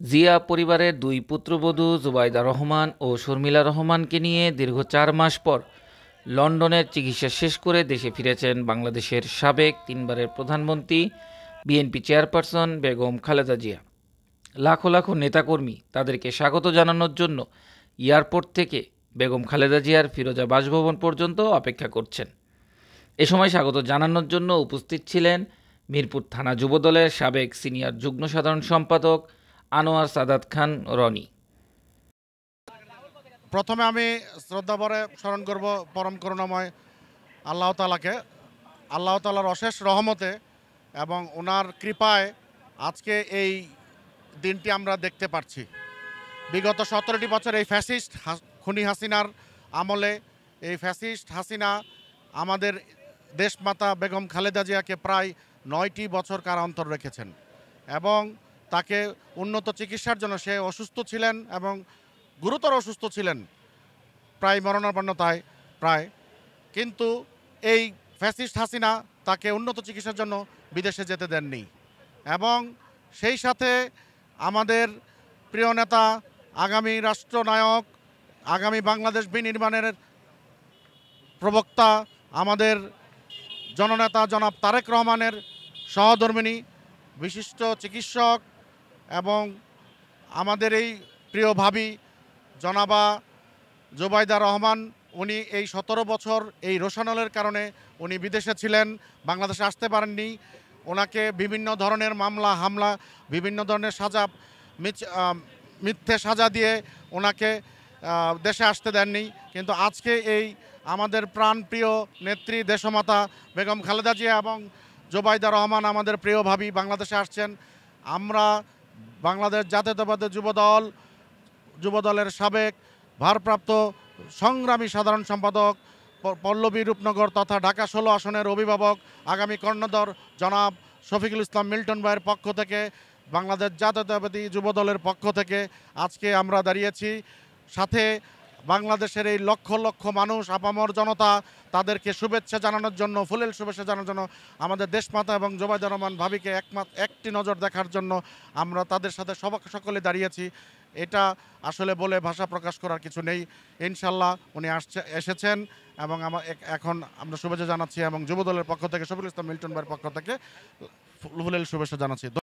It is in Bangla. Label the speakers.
Speaker 1: জিয়া পরিবারের দুই পুত্রবধূ জুবাইদা রহমান ও শর্মিলা রহমানকে নিয়ে দীর্ঘ ৪ মাস পর লন্ডনের চিকিৎসা শেষ করে দেশে ফিরেছেন বাংলাদেশের সাবেক ৩ বারের প্রধানমন্ত্রী, বিএনপি চেয়ারপারসন বেগম খালেদা জিয়া। লাখো লাখো নেতাকর্মী তাদেরকে স্বাগত জানানোর জন্য এয়ারপোর্ট থেকে বেগম খালেদা জিয়ার ফিরোজা বাসভবন পর্যন্ত অপেক্ষা করছেন। এ সময় স্বাগত জানানোর জন্য উপস্থিত ছিলেন মিরপুর থানা যুবদলের সাবেক সিনিয়র যুগ্ম সাধারণ সম্পাদক আনোয়ার সাদাত খান রনি।
Speaker 2: প্রথমে আমি শ্রদ্ধাভরে স্মরণ করব পরম করুণাময় আল্লাহ তাআলাকে। আল্লাহ তাআলার অশেষ রহমতে এবং ওনার কৃপায় আজকে এই দিনটি আমরা দেখতে পাচ্ছি। বিগত 17টি বছর এই ফ্যাসিস্ট খুনি হাসিনার আমলে এই ফ্যাসিস্ট হাসিনা আমাদের দেশমাতা বেগম খালেদা জিয়াকে প্রায় 9টি বছর কারান্তর রেখেছেন এবং তাকে উন্নত চিকিৎসার জন্য, সে অসুস্থ ছিলেন এবং গুরুতর অসুস্থ ছিলেন, প্রায় মরণাপন্নতায় প্রায়। কিন্তু এই ফ্যাসিস্ট হাসিনা তাকে উন্নত চিকিৎসার জন্য বিদেশে যেতে দেননি এবং সেই সাথে আমাদের প্রিয় নেতা, আগামী রাষ্ট্রনায়ক, আগামী বাংলাদেশ বিনির্মাণের প্রবক্তা, আমাদের জননেতা জনাব তারেক রহমানের সহধর্মিণী, বিশিষ্ট চিকিৎসক এবং আমাদের এই প্রিয় ভাবি জনাবা জুবাইদা রহমান, উনি এই 17 বছর এই রোশানলের কারণে উনি বিদেশে ছিলেন, বাংলাদেশে আসতে পারেননি। ওনাকে বিভিন্ন ধরনের মামলা হামলা, বিভিন্ন ধরনের সাজা, মিথ্যে সাজা দিয়ে ওনাকে দেশে আসতে দেননি। কিন্তু আজকে এই আমাদের প্রাণপ্রিয় নেত্রী দেশমাতা বেগম খালেদা জিয়া এবং জুবাইদা রহমান, আমাদের প্রিয় ভাবি, বাংলাদেশে আসছেন। আমরা বাংলাদেশ জাতীয়তাবাদী যুবদলের সাবেক ভারপ্রাপ্ত সংগ্রামী সাধারণ সম্পাদক, পল্লবী রূপনগর তথা ঢাকা 16 আসনের অভিভাবক, আগামী কর্ণধর জনাব শফিকুল ইসলাম মিল্টন ভাইয়ের পক্ষ থেকে, বাংলাদেশ জাতীয়তাবাদী যুবদলের পক্ষ থেকে আজকে আমরা দাঁড়িয়েছি। সাথে বাংলাদেশের এই লক্ষ লক্ষ মানুষ, আপামর জনতা, তাদেরকে শুভেচ্ছা জানানোর জন্য, ফুলেল শুভেচ্ছা জানানোর জন্য, আমাদের দেশমাতা এবং জুবাইদা রহমান ভাবিকে একটি নজর দেখার জন্য আমরা তাদের সাথে সকলে দাঁড়িয়েছি। এটা আসলে বলে ভাষা প্রকাশ করার কিছু নেই। ইনশাল্লাহ উনি এসেছেন এবং এখন আমরা শুভেচ্ছা জানাচ্ছি এবং যুবদলের পক্ষ থেকে শফিকুল ইসলাম মিল্টন ভাইয়ের পক্ষ থেকে ফুলেল শুভেচ্ছা জানাচ্ছি।